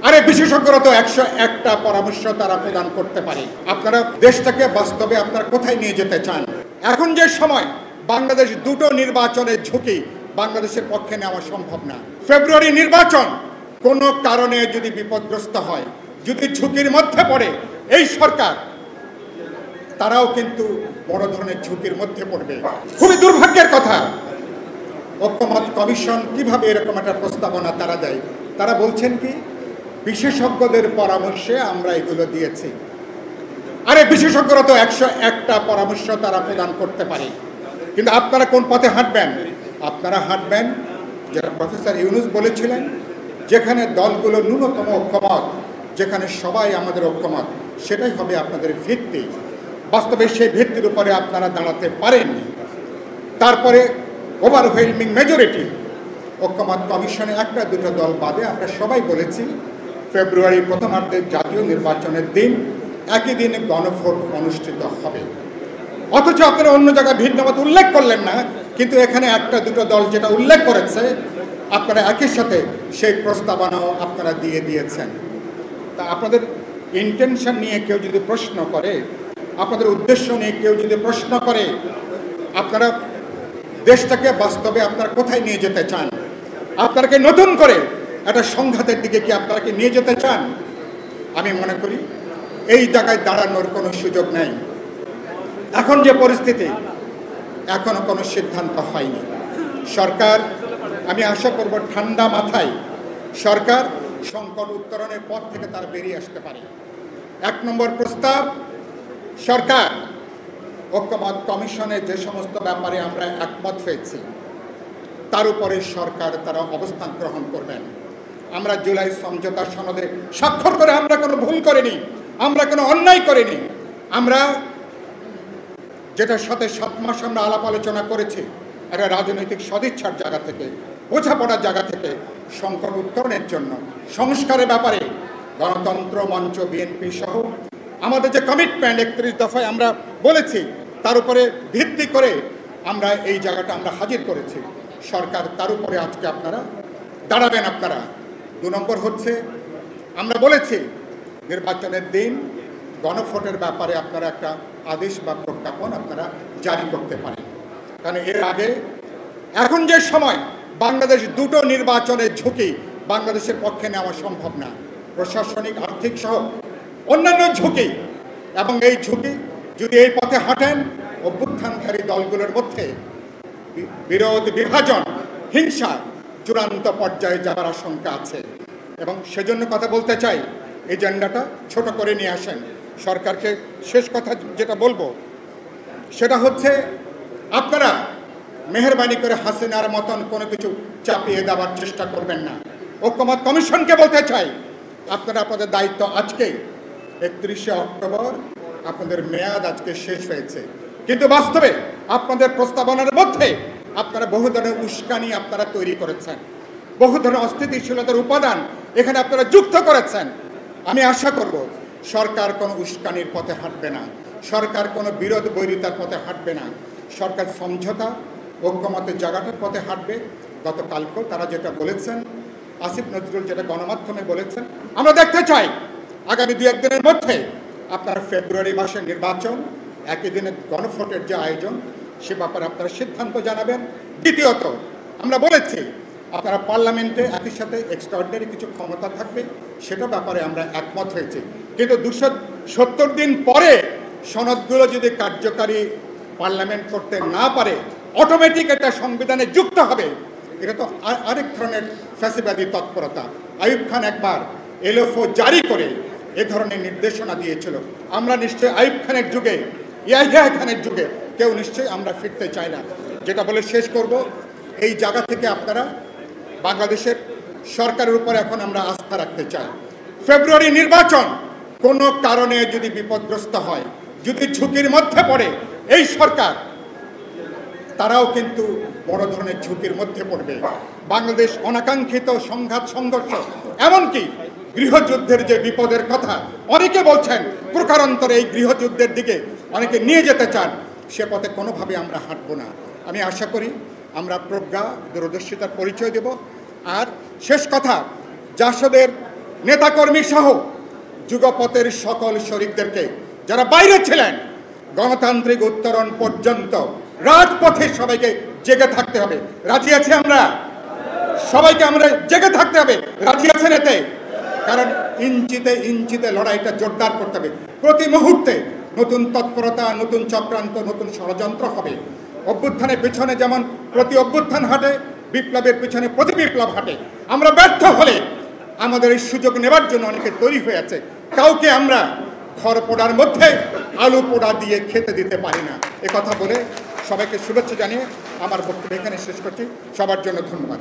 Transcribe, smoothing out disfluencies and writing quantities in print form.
আরে বিশেষজ্ঞরা তো 101টা পরামর্শ তারা প্রদান করতে পারে। আপনারা দেশটাকে বাস্তবে আপনারা কোথায় নিয়ে যেতে চান? এখন যে সময় বাংলাদেশ দুটো নির্বাচনের ঝুঁকি বাংলাদেশের পক্ষে নেওয়া সম্ভব না। ফেব্রুয়ারি নির্বাচন কোনো কারণে যদি বিপদগ্রস্ত হয়, যদি ঝুঁকির মধ্যে পড়ে এই সরকার, তারাও কিন্তু বড় ধরনের ঝুঁকির মধ্যে পড়বে। খুবই দুর্ভাগ্যের কথা, ঐক্যমত কমিশন কিভাবে এরকম একটা প্রস্তাবনা তারা দেয়। তারা বলছেন কি, বিশেষজ্ঞদের পরামর্শে আমরা এগুলো দিয়েছি। আরে বিশেষজ্ঞরা তো 101টা পরামর্শ তারা প্রদান করতে পারে, কিন্তু আপনারা কোন পথে হাঁটবেন? আপনারা হাঁটবেন যেটা প্রফেসর ইউনুস বলেছিলেন, যেখানে দলগুলো ন্যূনতম ঐক্যমত, যেখানে সবাই আমাদের ঐক্যমত, সেটাই হবে আপনাদের ভিত্তি। বাস্তবে সেই ভিত্তির উপরে আপনারা দাঁড়াতে পারেন। তারপরে ওভারওয়েলমিং মেজরিটি ঐক্যমত কমিশনে একটা দুটো দল বাদে আমরা সবাই বলেছি ফেব্রুয়ারি প্রথমার্ধের জাতীয় নির্বাচনের দিন একই দিনে গণভোট অনুষ্ঠিত হবে। অথচ আপনারা অন্য জায়গায় ভিন্ন মত উল্লেখ করলেন না, কিন্তু এখানে একটা দুটো দল যেটা উল্লেখ করেছে আপনারা একই সাথে সেই প্রস্তাবনাও আপনারা দিয়ে দিয়েছেন। তা আপনাদের ইন্টেনশন নিয়ে কেউ যদি প্রশ্ন করে, আপনাদের উদ্দেশ্য নিয়ে কেউ যদি প্রশ্ন করে, আপনারা দেশটাকে বাস্তবে আপনারা কোথায় নিয়ে যেতে চান? আপনারা কি নতুন করে একটা সংঘাতের দিকে কি আপনারা কি নিয়ে যেতে চান? আমি মনে করি এই জায়গায় দাঁড়ানোর কোনো সুযোগ নেই। এখন যে পরিস্থিতি, এখনো কোনো সিদ্ধান্ত হয়নি। সরকার, আমি আশা করব ঠান্ডা মাথায় সরকার সংকট উত্তরণের পথ থেকে তারা বেরিয়ে আসতে পারে। 1 নম্বর প্রস্তাব, সরকার ঐক্যমত কমিশনের যে সমস্ত ব্যাপারে আমরা একমত হয়েছি তার উপরে সরকার তারা অবস্থান গ্রহণ করবেন। আমরা জুলাই সমঝোতা সনদে স্বাক্ষর করে আমরা কোনো ভুল করিনি, আমরা কোনো অন্যায় করিনি। আমরা যেটার সাথে 7 মাস আমরা আলাপ আলোচনা করেছি, একটা রাজনৈতিক সদিচ্ছার জায়গা থেকে, বোঝাপড়ার জায়গা থেকে সংকট উত্তরণের জন্য সংস্কারের ব্যাপারে গণতন্ত্র মঞ্চ, বিএনপি সহ আমাদের যে কমিটমেন্ট 31 দফায় আমরা বলেছি, তার উপরে ভিত্তি করে আমরা এই জায়গাটা আমরা হাজির করেছি। সরকার তার উপরে আজকে আপনারা দাঁড়াবেন। আপনারা 2 নম্বর হচ্ছে, আমরা বলেছি নির্বাচনের দিন গণভোটের ব্যাপারে আপনারা একটা আদেশ বা প্রজ্ঞাপন আপনারা জারি করতে পারেন। কারণ এর আগে এখন যে সময় বাংলাদেশ দুটো নির্বাচনের ঝুঁকি বাংলাদেশের পক্ষে নেওয়া সম্ভব না, প্রশাসনিক, আর্থিক সহ অন্যান্য ঝুঁকি, এবং এই ঝুঁকি যদি এই পথে হাঁটেন, অভ্যুত্থানকারী দলগুলোর মধ্যে বিরোধ, বিভাজন, হিংসা চূড়ান্ত পর্যায়ে যাওয়ার আশঙ্কা আছে। এবং সেজন্য কথা বলতে চাই, এজেন্ডাটা ছোট করে নিয়ে আসেন। সরকারকে শেষ কথা যেটা বলবো সেটা হচ্ছে, আপনারা মেহেরবানি করে হাসিনার মতন কোনো কিছু চাপিয়ে দেওয়ার চেষ্টা করবেন না। ঐক্যমত কমিশনকে বলতে চাই, আপনারা আপনাদের দায়িত্ব আজকেই 31শে অক্টোবর আপনাদের মেয়াদ আজকে শেষ হয়েছে, কিন্তু বাস্তবে আপনাদের প্রস্তাবনার মধ্যে আপনারা বহু ধরনের উস্কানি আপনারা তৈরি করেছেন, বহু ধরনের অস্থিতিশীলতার উপাদান এখানে আপনারা যুক্ত করেছেন। আমি আশা করব সরকার কোনো উস্কানির পথে হাঁটবে না, সরকার কোনো বিরোধ বৈরিতার পথে হাঁটবে না, সরকার সমঝোতা ঐক্যমতের জায়গাটার পথে হাঁটবে। গতকালকেও তারা যেটা বলেছেন, আসিফ নজরুল যেটা গণমাধ্যমে বলেছেন, আমরা দেখতে চাই আগামী 2-1 দিনের মধ্যে আপনারা ফেব্রুয়ারি মাসের নির্বাচন, একই দিনে গণভোটের যে আয়োজন, সে ব্যাপারে আপনারা সিদ্ধান্ত জানাবেন। দ্বিতীয়ত, আমরা বলেছি আপনারা পার্লামেন্টে একই সাথে এক্সট্রাঅর্ডিনারি কিছু ক্ষমতা থাকবে, সেটা ব্যাপারে আমরা একমত হয়েছি। কিন্তু 270 দিন পরে সনদগুলো যদি কার্যকারী পার্লামেন্ট করতে না পারে, অটোমেটিক এটা সংবিধানে যুক্ত হবে। এটা তো আরেক ধরনের ফ্যাসিবাদী তৎপরতা। আইয়ুব খান একবার এলএফও জারি করে এ ধরনের নির্দেশনা দিয়েছিল। আমরা নিশ্চয়ই আইয়ুব খানের যুগে, ইয়াহিয়া খানের যুগে কেউ নিশ্চয়ই আমরা ফিরতে চাই না। যেটা বলে শেষ করব, এই জায়গা থেকে আপনারা বাংলাদেশের সরকারের উপর এখন আমরা আস্থা রাখতে চাই। ফেব্রুয়ারি নির্বাচন কোনো কারণে যদি বিপদগ্রস্ত হয়, যদি ঝুঁকির মধ্যে পড়ে এই সরকার, তারাও কিন্তু বড় ধরনের ঝুঁকির মধ্যে পড়বে। বাংলাদেশ অনাকাঙ্ক্ষিত সংঘাত, সংঘর্ষ, এমনকি গৃহযুদ্ধের যে বিপদের কথা অনেকে বলছেন, প্রকারান্তরে এই গৃহযুদ্ধের দিকে অনেকে নিয়ে যেতে চান, সে পথে কোনোভাবে আমরা হাঁটব না। আমি আশা করি আমরা প্রজ্ঞা, দূরদর্শিতার পরিচয় দেব। আর শেষ কথা, জাসদের নেতাকর্মী সহ যুগপথের সকল শরীকদেরকে যারা বাইরে ছিলেন গণতান্ত্রিক উত্তরণ পর্যন্ত রাজপথে সবাইকে জেগে থাকতে হবে। রাজি আছি আমরা? সবাইকে আমরা জেগে থাকতে হবে। রাজি আছেন এতে? কারণ ইঞ্চিতে ইঞ্চিতে লড়াইটা জোরদার করতে হবে। প্রতি মুহূর্তে নতুন তৎপরতা, নতুন চক্রান্ত, নতুন ষড়যন্ত্র হবে। অভ্যুত্থানের পিছনে যেমন প্রতি অভ্যুত্থান হাঁটে, বিপ্লবের পিছনে প্রতি বিপ্লব হাঁটে। আমরা ব্যর্থ হলে আমাদের এই সুযোগ নেবার জন্য অনেকে তৈরি হয়ে আছে। কাউকে আমরা খড় পোড়ার মধ্যে আলু পোড়া দিয়ে খেতে দিতে পারি না। এ কথা বলে সবাইকে শুভেচ্ছা জানিয়ে আমার বক্তব্য এখানে শেষ করছি। সবার জন্য ধন্যবাদ।